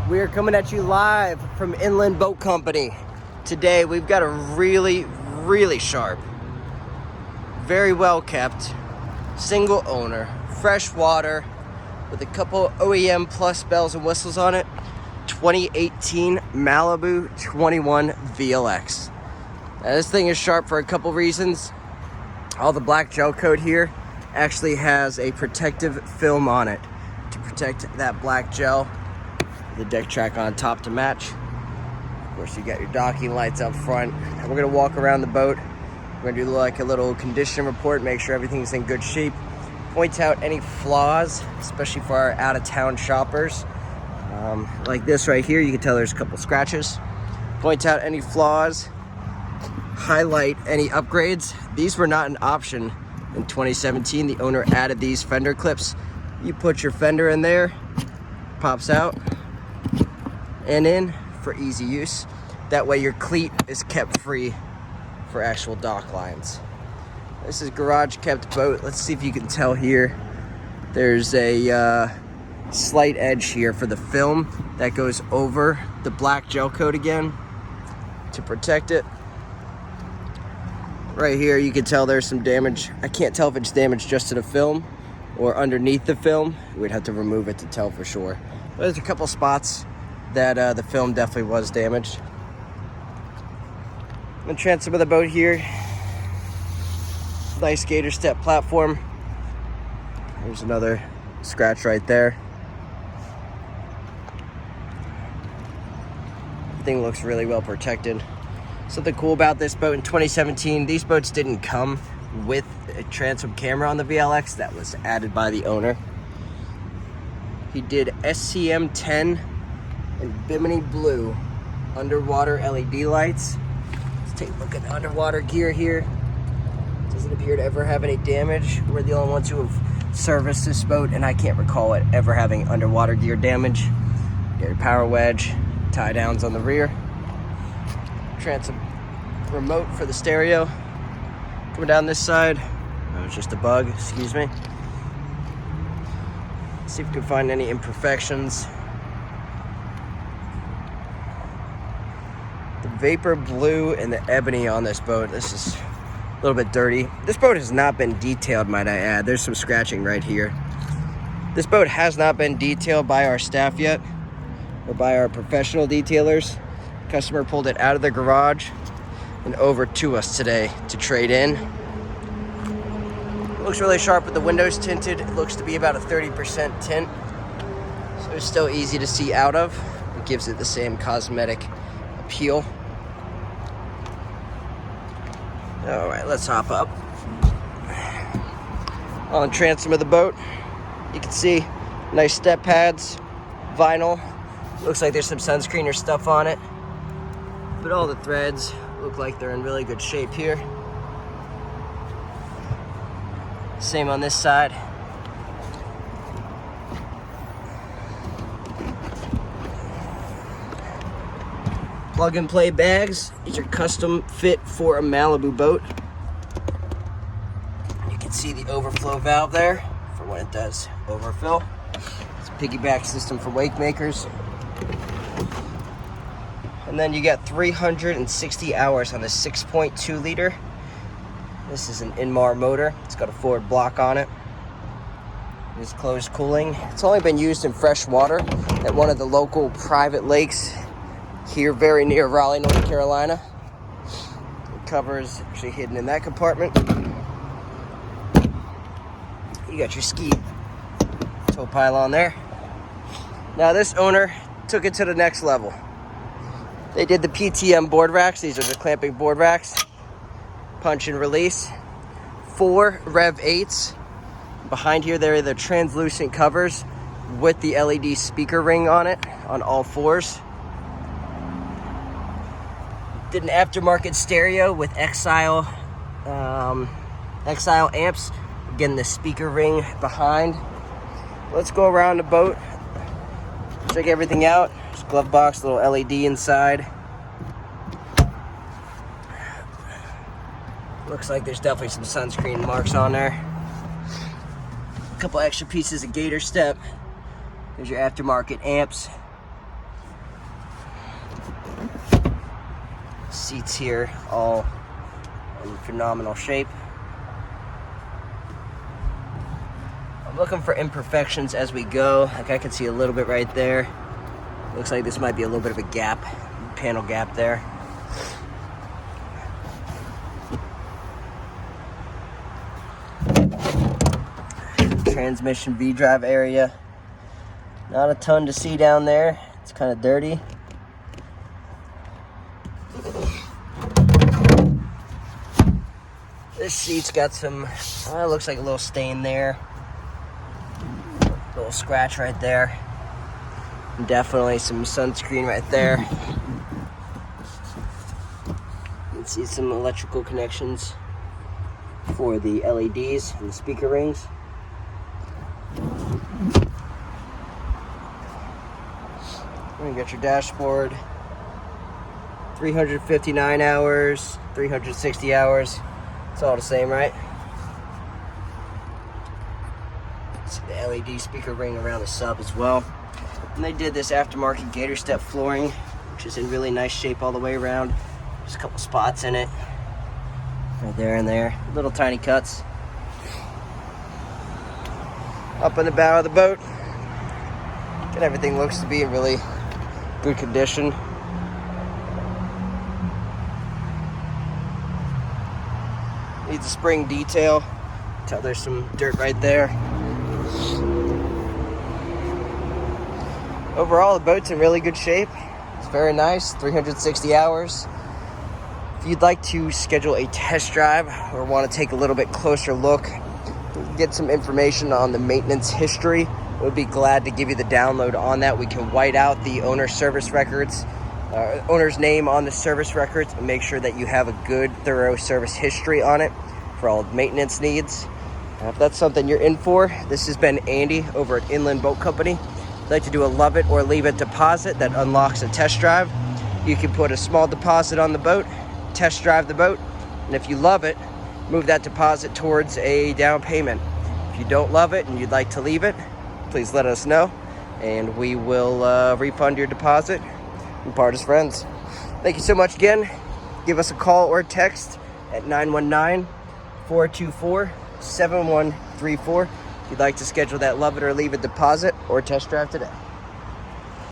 We are coming at you live from Inland Boat Company. Today we've got a really sharp, very well kept, single owner, fresh water, with a couple OEM plus bells and whistles on it, 2018 Malibu 21 VLX. Now this thing is sharp for a couple reasons. All the black gel coat here actually has a protective film on it to protect that black gel. The deck track on top to match. Of course, you got your docking lights up front. And we're gonna walk around the boat. We're gonna do like a little condition report, make sure everything's in good shape. Point out any flaws, especially for our out-of-town shoppers. Like this right here, you can tell there's a couple scratches. Point out any flaws. Highlight any upgrades. These were not an option in 2017. The owner added these fender clips. You put your fender in there, pops out and in for easy use. That way your cleat is kept free for actual dock lines. This is garage kept boat. Let's see if you can tell here. There's a slight edge here for the film that goes over the black gel coat again to protect it. Right here you can tell there's some damage. I can't tell if it's damaged just to the film or underneath the film. We'd have to remove it to tell for sure. But there's a couple spots that the film definitely was damaged. The transom of the boat here. Nice gator step platform. There's another scratch right there. Thing looks really well protected. Something cool about this boat in 2017, these boats didn't come with a transom camera on the VLX. That was added by the owner. He did SCM 10 and Bimini blue underwater LED lights. Let's take a look at the underwater gear here. Doesn't appear to ever have any damage. We're the only ones who have serviced this boat, and I can't recall it ever having underwater gear damage. Got your power wedge, tie downs on the rear. Transom remote for the stereo. Coming down this side. Oh, it's just a bug, excuse me. See if we can find any imperfections. The vapor blue and the ebony on this boat. This is a little bit dirty. This boat has not been detailed, might I add. There's some scratching right here. This boat has not been detailed by our staff yet, or by our professional detailers. Customer pulled it out of the garage and over to us today to trade in. It looks really sharp with the windows tinted. It looks to be about a 30% tint, so it's still easy to see out of. It gives it the same cosmetic appeal. All right, let's hop up. On the transom of the boat, you can see nice step pads, vinyl. Looks like there's some sunscreen or stuff on it, but all the threads look like they're in really good shape here. Same on this side. Plug and play bags. These are custom fit for a Malibu boat. You can see the overflow valve there for when it does overfill. It's a piggyback system for wake makers. And then you got 360 hours on the 6.2 liter. This is an Indmar motor. It's got a forward block on it. It is closed cooling. It's only been used in fresh water at one of the local private lakes here very near Raleigh, North Carolina. The cover is actually hidden in that compartment. You got your ski tow pylon there. Now this owner took it to the next level. They did the PTM board racks. These are the clamping board racks. Punch and release. 4 Rev 8s. Behind here, there are the translucent covers with the LED speaker ring on it, on all 4s. Did an aftermarket stereo with Exile amps. Again, the speaker ring behind. Let's go around the boat. Check everything out. There's a glove box, little LED inside. Looks like there's definitely some sunscreen marks on there. A couple extra pieces of gator step. There's your aftermarket amps. Seats here, all in phenomenal shape. I'm looking for imperfections as we go. Like I can see a little bit right there. Looks like this might be a little bit of a gap, panel gap there. Transmission V-drive area. Not a ton to see down there. It's kind of dirty. This seat's got some, looks like a little stain there. Little scratch right there. Definitely some sunscreen right there. You can see some electrical connections for the LEDs and the speaker rings. You got your dashboard. 359 hours, 360 hours. It's all the same, right? See the LED speaker ring around the sub as well. And they did this aftermarket gator step flooring, which is in really nice shape all the way around. There's a couple spots in it. Right there and there. Little tiny cuts. Up in the bow of the boat. And everything looks to be in really good condition. Needs a spring detail. Tell there's some dirt right there. Overall, the boat's in really good shape. It's very nice, 360 hours. If you'd like to schedule a test drive or want to take a little bit closer look, get some information on the maintenance history, we'd be glad to give you the download on that. We can white out the owner's service records, owner's name on the service records, and make sure that you have a good, thorough service history on it for all maintenance needs. If that's something you're in for, this has been Andy over at Inland Boat Company. If you'd like to do a love it or leave it deposit that unlocks a test drive, you can put a small deposit on the boat, test drive the boat, and if you love it, move that deposit towards a down payment. If you don't love it and you'd like to leave it, please let us know, and we will refund your deposit and part as friends. Thank you so much again. Give us a call or text at 919-424-7134 if you'd like to schedule that love it or leave it deposit or test drive today.